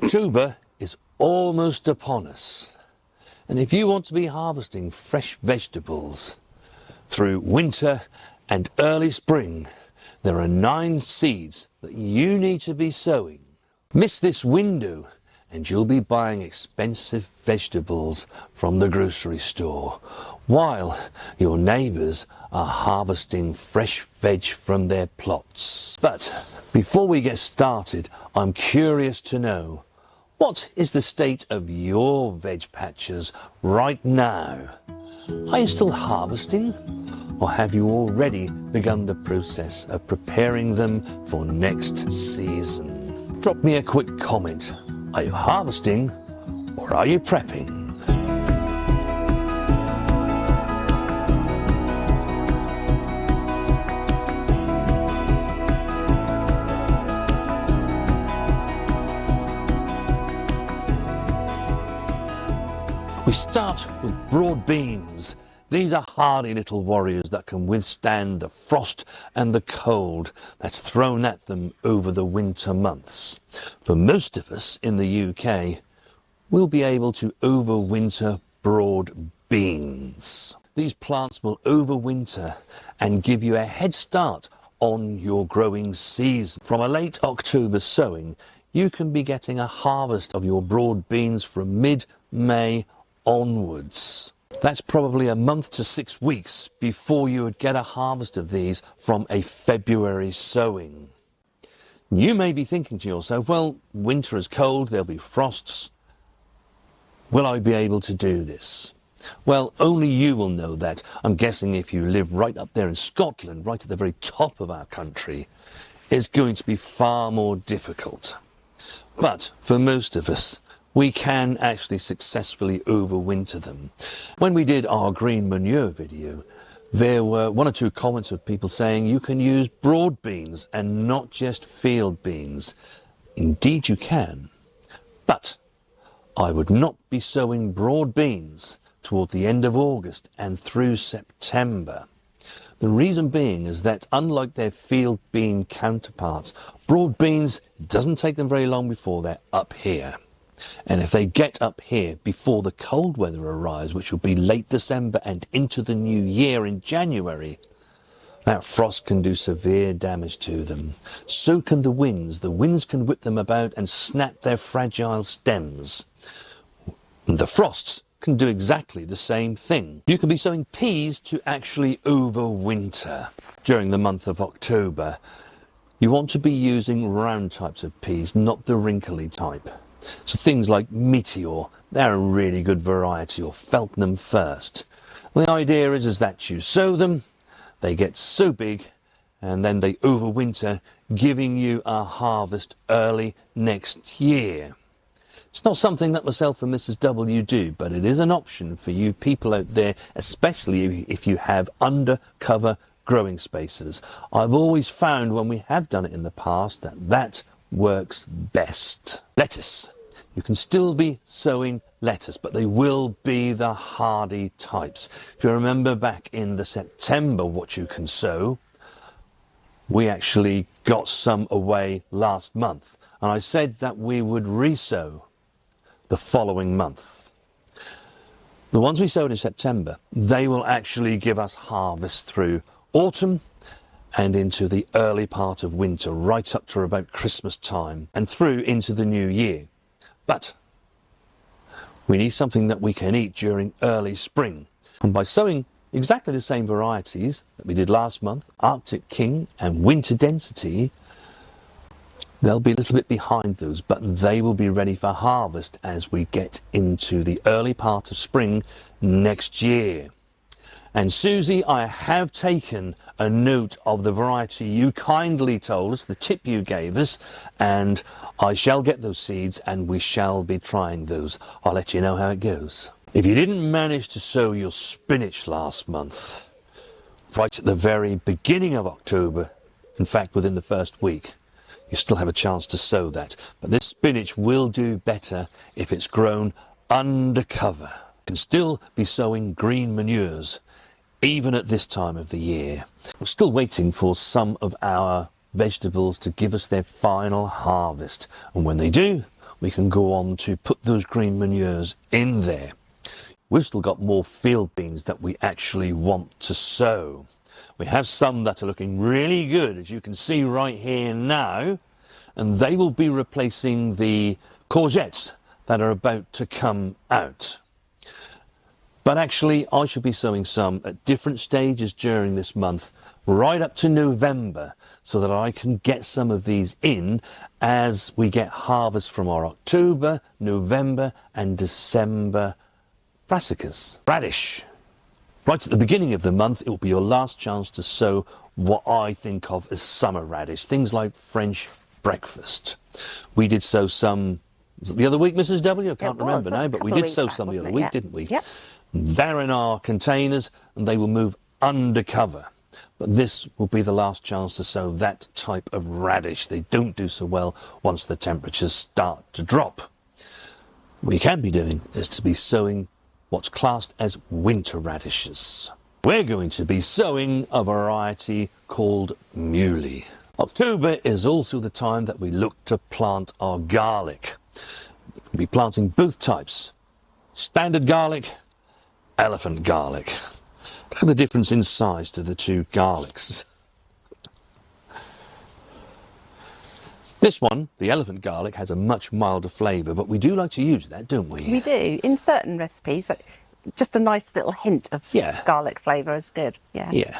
October is almost upon us, and if you want to be harvesting fresh vegetables through winter and early spring, there are 9 seeds that you need to be sowing. Miss this window and you'll be buying expensive vegetables from the grocery store, while your neighbours are harvesting fresh veg from their plots. But before we get started, I'm curious to know, what is the state of your veg patches right now? Are you still harvesting, or have you already begun the process of preparing them for next season? Drop me a quick comment. Are you harvesting, or are you prepping? We start with broad beans. These are hardy little warriors that can withstand the frost and the cold that's thrown at them over the winter months. For most of us in the UK, we'll be able to overwinter broad beans. These plants will overwinter and give you a head start on your growing season. From a late October sowing, you can be getting a harvest of your broad beans from mid-May onwards. That's probably a month to 6 weeks before you would get a harvest of these from a February sowing. You may be thinking to yourself, well, winter is cold, there'll be frosts. Will I be able to do this? Well, only you will know that. I'm guessing if you live right up there in Scotland, right at the very top of our country, it's going to be far more difficult. But for most of us, we can actually successfully overwinter them. When we did our green manure video, there were 1 or 2 comments of people saying you can use broad beans and not just field beans. Indeed you can, but I would not be sowing broad beans toward the end of August and through September. The reason being is that unlike their field bean counterparts, broad beans, it doesn't take them very long before they're up here. And if they get up here before the cold weather arrives, which will be late December and into the new year in January, that frost can do severe damage to them. So can the winds. The winds can whip them about and snap their fragile stems. And the frosts can do exactly the same thing. You can be sowing peas to actually overwinter during the month of October. You want to be using round types of peas, not the wrinkly type. So things like Meteor, they're a really good variety, or Feltnum First. The idea is that you sow them, they get so big, and then they overwinter, giving you a harvest early next year. It's not something that myself and Mrs. W do, but it is an option for you people out there, especially if you have undercover growing spaces. I've always found when we have done it in the past that works best. Lettuce. You can still be sowing lettuce, but they will be the hardy types. If you remember back in the September what you can sow, we actually got some away last month, and I said that we would resow the following month. The ones we sowed in September, they will actually give us harvest through autumn and into the early part of winter, right up to about Christmas time and through into the new year. But we need something that we can eat during early spring. And by sowing exactly the same varieties that we did last month, Arctic King and Winter Density, they'll be a little bit behind those, but they will be ready for harvest as we get into the early part of spring next year. And Susie, I have taken a note of the variety you kindly told us, the tip you gave us, and I shall get those seeds and we shall be trying those. I'll let you know how it goes. If you didn't manage to sow your spinach last month, right at the very beginning of October, in fact within the first week, you still have a chance to sow that. But this spinach will do better if it's grown undercover. You can still be sowing green manures even at this time of the year. We're still waiting for some of our vegetables to give us their final harvest, and when they do, we can go on to put those green manures in there. We've still got more field beans that we actually want to sow. We have some that are looking really good, as you can see right here now, and they will be replacing the courgettes that are about to come out. But actually, I should be sowing some at different stages during this month, right up to November, so that I can get some of these in as we get harvest from our October, November and December brassicas. Radish. Right at the beginning of the month, it will be your last chance to sow what I think of as summer radish, things like French breakfast. We did sow some, was it the other week, Mrs. W? I can't remember now, but we did sow some the other week, didn't we? Yep. They're in our containers and they will move undercover. But this will be the last chance to sow that type of radish. They don't do so well once the temperatures start to drop. What you can be doing is to be sowing what's classed as winter radishes. We're going to be sowing a variety called muley. October is also the time that we look to plant our garlic. We'll be planting both types, standard garlic, elephant garlic. Look at the difference in size to the two garlics. This one, the elephant garlic, has a much milder flavour, but we do like to use that, don't we? We do. In certain recipes, just a nice little hint of garlic flavour is good. Yeah.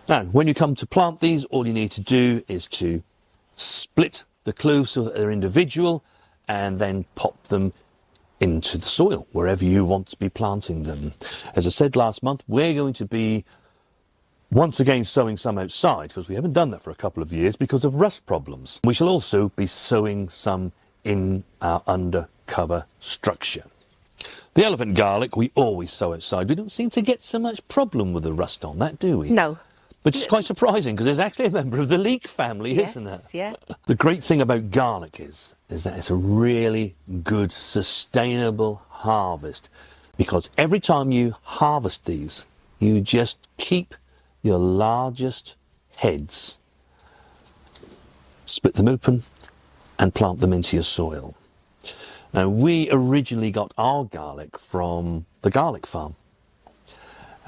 Now, when you come to plant these, all you need to do is to split the cloves so that they're individual and then pop them into the soil, wherever you want to be planting them. As I said last month, we're going to be once again sowing some outside, because we haven't done that for a couple of years because of rust problems. We shall also be sowing some in our undercover structure. The elephant garlic we always sow outside. We don't seem to get so much problem with the rust on that, do we? No. Which is quite surprising, because it's actually a member of the leek family, isn't it? Yeah. The great thing about garlic is that it's a really good, sustainable harvest, because every time you harvest these, you just keep your largest heads, split them open and plant them into your soil. Now, we originally got our garlic from the garlic farm,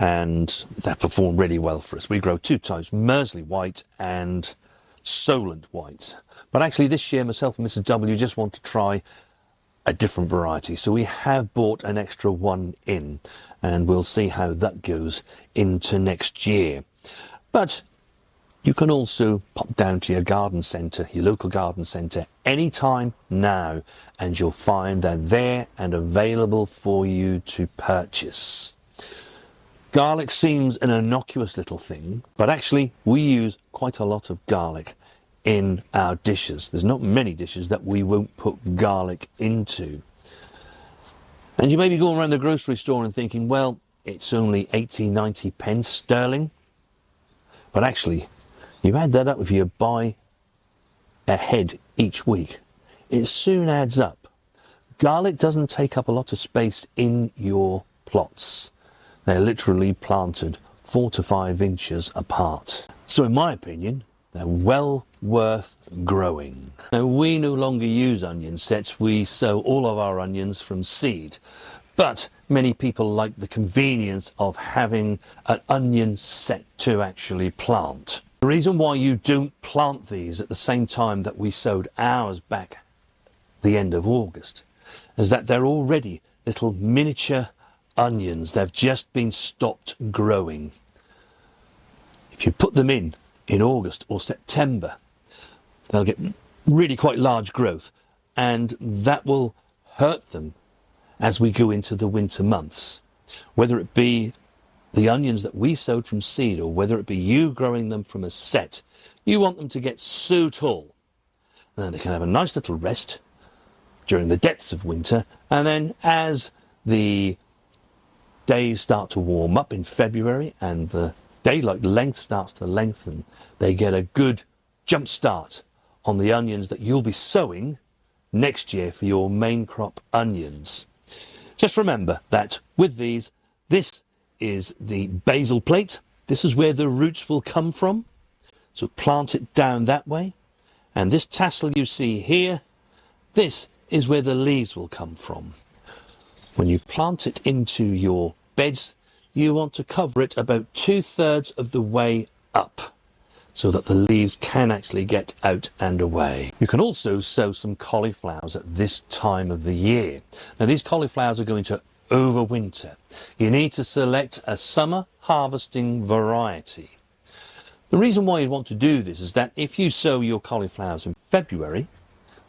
and that performed really well for us. We grow two types, Mersey white and Solent white. But actually this year, myself and Mrs. W just want to try a different variety. So we have bought an extra one in, and we'll see how that goes into next year. But you can also pop down to your garden centre, your local garden centre, anytime now, and you'll find they're there and available for you to purchase. Garlic seems an innocuous little thing, but actually we use quite a lot of garlic in our dishes. There's not many dishes that we won't put garlic into. And you may be going around the grocery store and thinking, well, it's only 80, 90 pence sterling. But actually, you add that up if you buy a head each week, it soon adds up. Garlic doesn't take up a lot of space in your plots. They're literally planted 4 to 5 inches apart. So in my opinion, they're well worth growing. Now, we no longer use onion sets. We sow all of our onions from seed. But many people like the convenience of having an onion set to actually plant. The reason why you don't plant these at the same time that we sowed ours back the end of August is that they're already little miniature onions. They've just been stopped growing. If you put them in August or September, they'll get really quite large growth, and that will hurt them as we go into the winter months. Whether it be the onions that we sowed from seed or whether it be you growing them from a set, you want them to get so tall, and then they can have a nice little rest during the depths of winter, and then as the days start to warm up in February and the daylight length starts to lengthen, they get a good jump start on the onions that you'll be sowing next year for your main crop onions. Just remember that with these, this is the basil plate. This is where the roots will come from. So plant it down that way. And this tassel you see here, This is where the leaves will come from. When you plant it into your beds, you want to cover it about 2/3 of the way up, so that the leaves can actually get out and away. You can also sow some cauliflowers at this time of the year. Now these cauliflowers are going to overwinter. You need to select a summer harvesting variety. The reason why you want to do this is that if you sow your cauliflowers in February,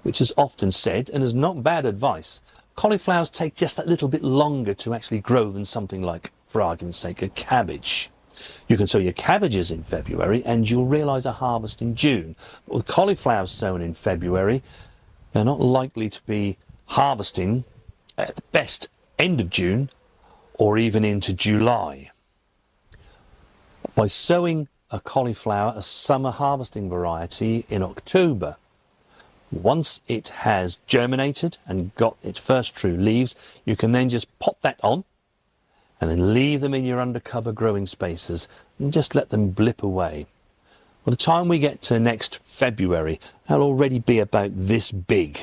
which is often said and is not bad advice, cauliflowers take just that little bit longer to actually grow than something like, for argument's sake, a cabbage. You can sow your cabbages in February and you'll realise a harvest in June. But with cauliflowers sown in February, they're not likely to be harvesting at the best end of June or even into July. By sowing a cauliflower, a summer harvesting variety, in October, once it has germinated and got its first true leaves, you can then just pop that on and then leave them in your undercover growing spaces and just let them blip away. By the time we get to next February, they'll already be about this big.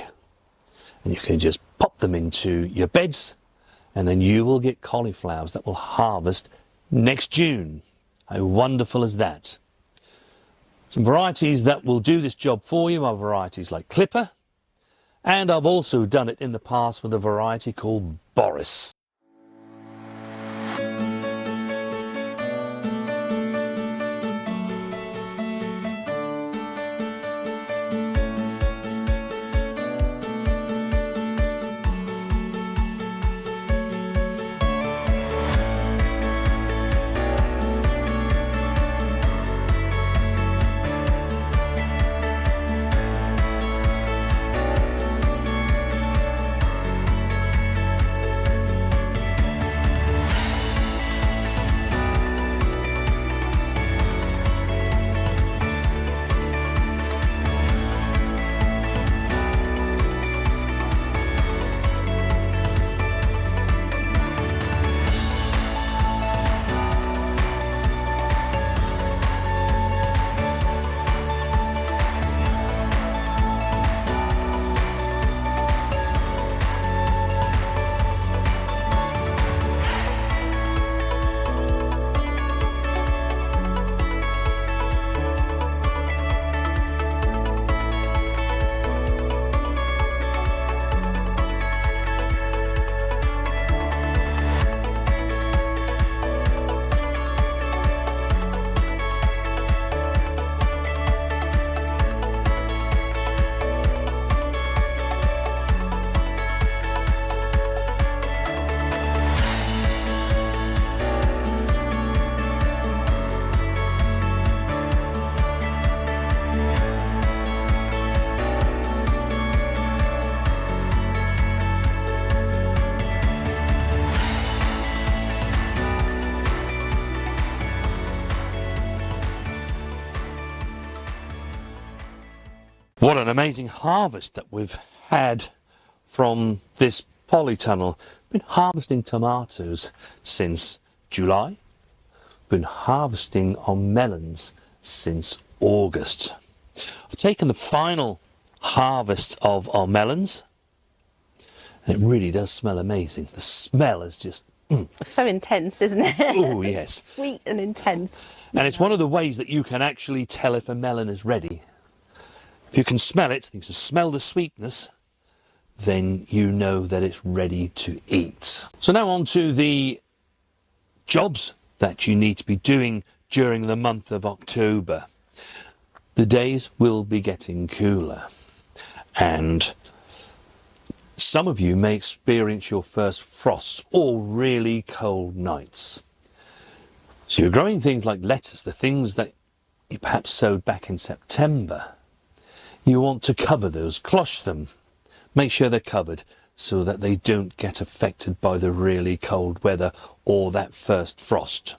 And you can just pop them into your beds and then you will get cauliflowers that will harvest next June. How wonderful is that? Some varieties that will do this job for you are varieties like Clipper, and I've also done it in the past with a variety called Boris. What an amazing harvest that we've had from this polytunnel. Been harvesting tomatoes since July. Been harvesting our melons since August. I've taken the final harvest of our melons and it really does smell amazing. The smell is just so intense, isn't it? Oh yes. Sweet and intense. And it's one of the ways that you can actually tell if a melon is ready. If you can smell it, you can smell the sweetness, then you know that it's ready to eat. So now on to the jobs that you need to be doing during the month of October. The days will be getting cooler and some of you may experience your first frosts or really cold nights. So you're growing things like lettuce, the things that you perhaps sowed back in September. You want to cover those, cloche them, make sure they're covered so that they don't get affected by the really cold weather or that first frost.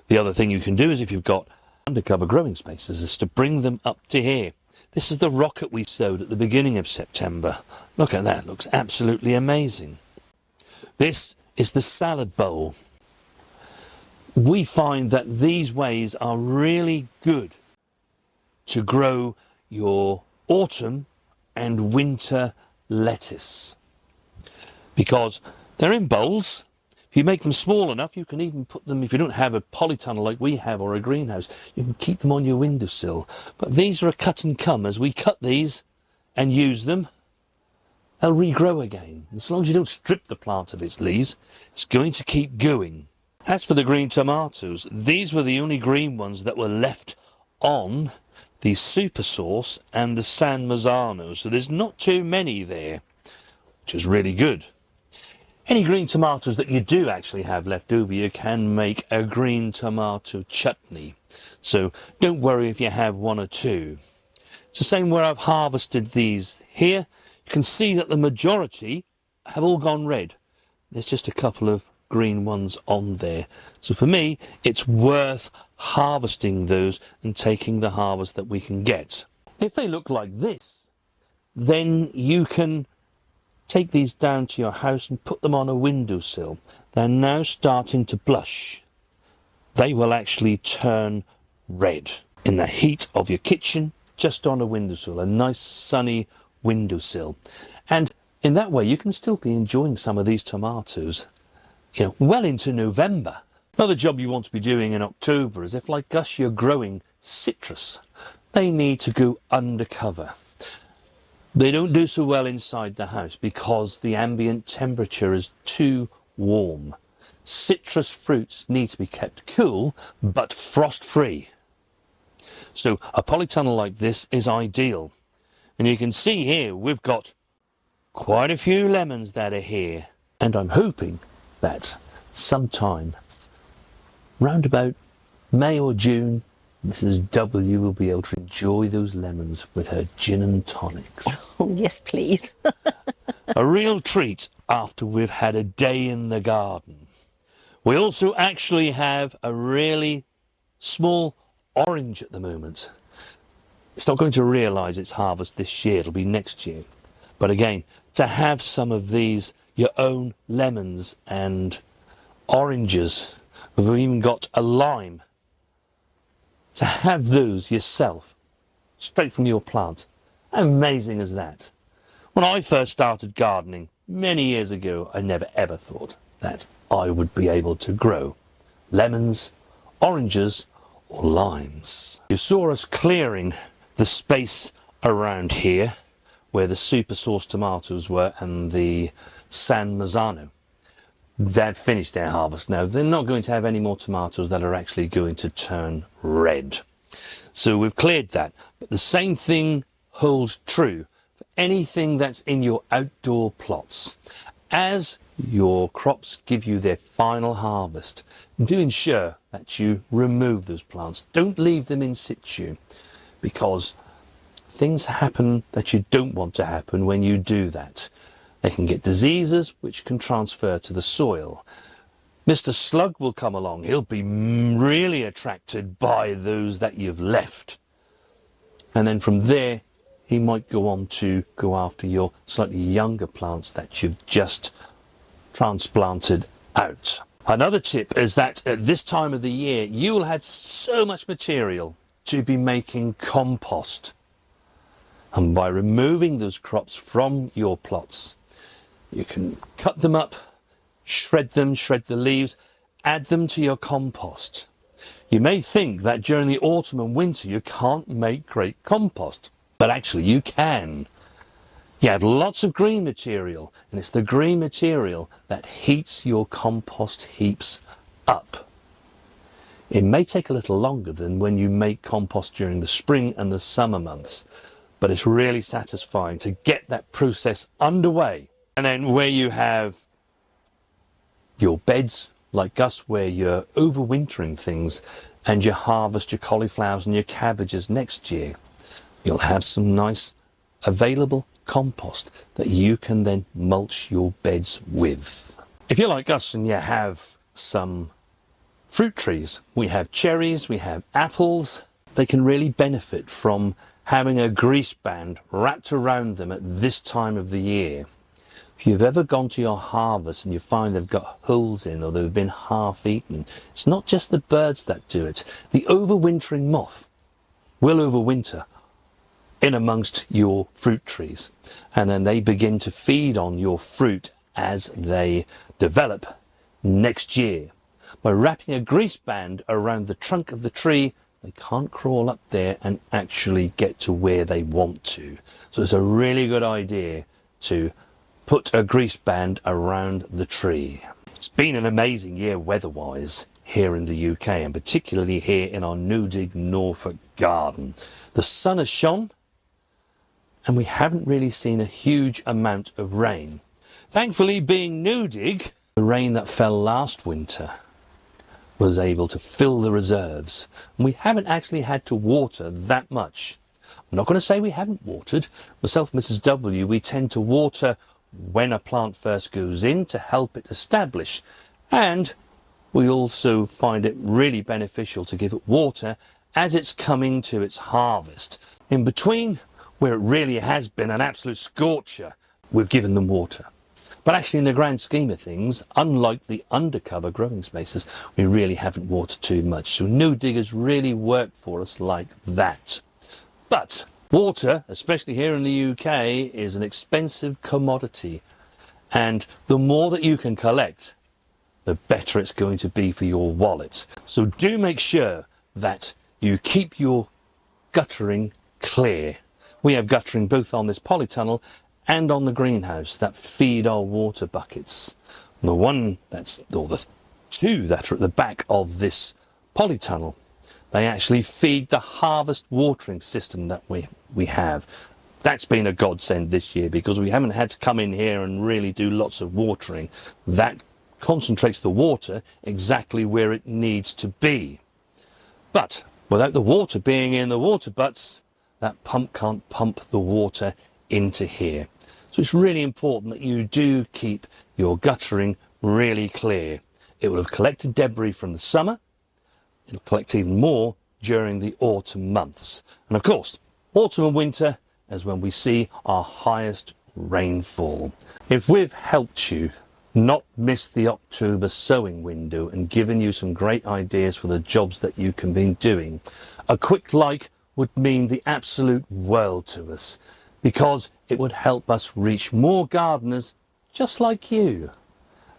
The other thing you can do is if you've got undercover growing spaces is to bring them up to here. This is the rocket we sowed at the beginning of September. Look at that, looks absolutely amazing. This is the salad bowl. We find that these ways are really good to grow your autumn and winter lettuce, because they're in bowls. If you make them small enough, you can even put them, if you don't have a polytunnel like we have or a greenhouse, you can keep them on your windowsill. But these are a cut and come. As we cut these and use them, they'll regrow again. As long as you don't strip the plant of its leaves, it's going to keep going. As for the green tomatoes, these were the only green ones that were left on the super sauce and the San Marzano, so there's not too many there, which is really good. Any green tomatoes that you do actually have left over, you can make a green tomato chutney, so don't worry if you have one or two. It's the same where I've harvested these here. You can see that the majority have all gone red. There's just a couple of green ones on there. So for me, it's worth harvesting those and taking the harvest that we can get. If they look like this, then you can take these down to your house and put them on a windowsill. They're now starting to blush. They will actually turn red in the heat of your kitchen, just on a windowsill, a nice sunny windowsill. And in that way, you can still be enjoying some of these tomatoes, well into November. Another job you want to be doing in October is if, like us, you're growing citrus, they need to go undercover. They don't do so well inside the house because the ambient temperature is too warm. Citrus fruits need to be kept cool, but frost-free. So a polytunnel like this is ideal. And you can see here, we've got quite a few lemons that are here. And I'm hoping that sometime round about May or June, Mrs. W will be able to enjoy those lemons with her gin and tonics. Oh, yes, please. A real treat after we've had a day in the garden. We also actually have a really small orange at the moment. It's not going to realise its harvest this year, it'll be next year. But again, to have some of these, your own lemons and oranges, we've even got a lime. To have those yourself, straight from your plant, how amazing is that? When I first started gardening many years ago, I never ever thought that I would be able to grow lemons, oranges or limes. You saw us clearing the space around here where the super sauce tomatoes were and the San Marzano. They've finished their harvest now. They're not going to have any more tomatoes that are actually going to turn red. So we've cleared that. But the same thing holds true for anything that's in your outdoor plots. As your crops give you their final harvest, do ensure that you remove those plants. Don't leave them in situ, because things happen that you don't want to happen when you do that. They can get diseases which can transfer to the soil. Mr. Slug will come along. He'll be really attracted by those that you've left. And then from there, he might go on to go after your slightly younger plants that you've just transplanted out. Another tip is that at this time of the year, you will have so much material to be making compost. And by removing those crops from your plots, you can cut them up, shred them, shred the leaves, add them to your compost. You may think that during the autumn and winter you can't make great compost, but actually you can. You have lots of green material, and it's the green material that heats your compost heaps up. It may take a little longer than when you make compost during the spring and the summer months, but it's really satisfying to get that process underway. And then where you have your beds, like us, where you're overwintering things and you harvest your cauliflowers and your cabbages next year, you'll have some nice available compost that you can then mulch your beds with. If you're like us and you have some fruit trees, we have cherries, we have apples, they can really benefit from having a grease band wrapped around them at this time of the year. If you've ever gone to your harvest and you find they've got holes in or they've been half eaten, it's not just the birds that do it. The overwintering moth will overwinter in amongst your fruit trees, and then they begin to feed on your fruit as they develop next year. By wrapping a grease band around the trunk of the tree, they can't crawl up there and actually get to where they want to. So it's a really good idea to put a grease band around the tree. It's been an amazing year weather-wise here in the UK, and particularly here in our Newdig Norfolk garden. The sun has shone and we haven't really seen a huge amount of rain. Thankfully, being Newdig, the rain that fell last winter was able to fill the reserves, and we haven't actually had to water that much. I'm not going to say we haven't watered. Myself and Mrs. W, we tend to water when a plant first goes in to help it establish, and we also find it really beneficial to give it water as it's coming to its harvest. In between, where it really has been an absolute scorcher, we've given them water. But actually, in the grand scheme of things, unlike the undercover growing spaces, we really haven't watered too much. So Newdig has really worked for us like that. But water, especially here in the UK, is an expensive commodity. And the more that you can collect, the better it's going to be for your wallet. So do make sure that you keep your guttering clear. We have guttering both on this polytunnel and on the greenhouse that feed our water buckets. The one that's, or the two that are at the back of this polytunnel, they actually feed the harvest watering system that we have. That's been a godsend this year because we haven't had to come in here and really do lots of watering. That concentrates the water exactly where it needs to be. But without the water being in the water butts, that pump can't pump the water into here. So it's really important that you do keep your guttering really clear. It will have collected debris from the summer. It'll collect even more during the autumn months. And of course, autumn and winter is when we see our highest rainfall. If we've helped you not miss the October sowing window and given you some great ideas for the jobs that you can be doing, a quick like would mean the absolute world to us, because it would help us reach more gardeners just like you.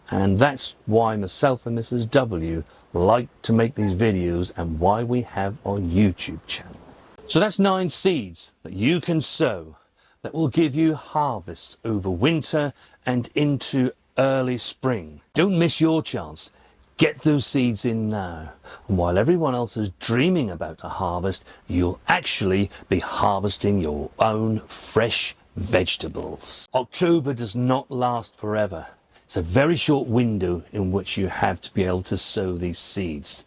And that's why myself and Mrs. W like to make these videos and why we have our YouTube channel. So that's 9 seeds that you can sow that will give you harvests over winter and into early spring. Don't miss your chance. Get those seeds in now. And while everyone else is dreaming about a harvest, you'll actually be harvesting your own fresh vegetables. October does not last forever. It's a very short window in which you have to be able to sow these seeds.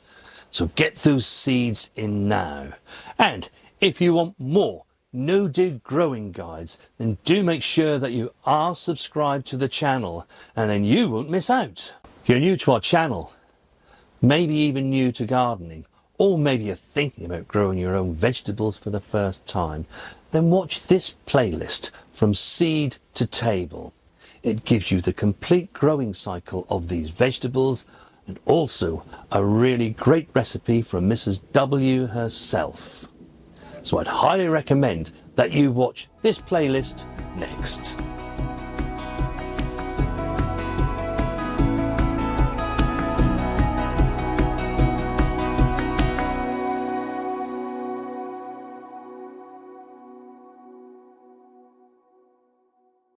So get those seeds in now. And if you want more no-dig growing guides, then do make sure that you are subscribed to the channel, and then you won't miss out. If you're new to our channel, maybe even new to gardening, or maybe you're thinking about growing your own vegetables for the first time, then watch this playlist from seed to table. It gives you the complete growing cycle of these vegetables and also a really great recipe from Mrs. W herself. So I'd highly recommend that you watch this playlist next.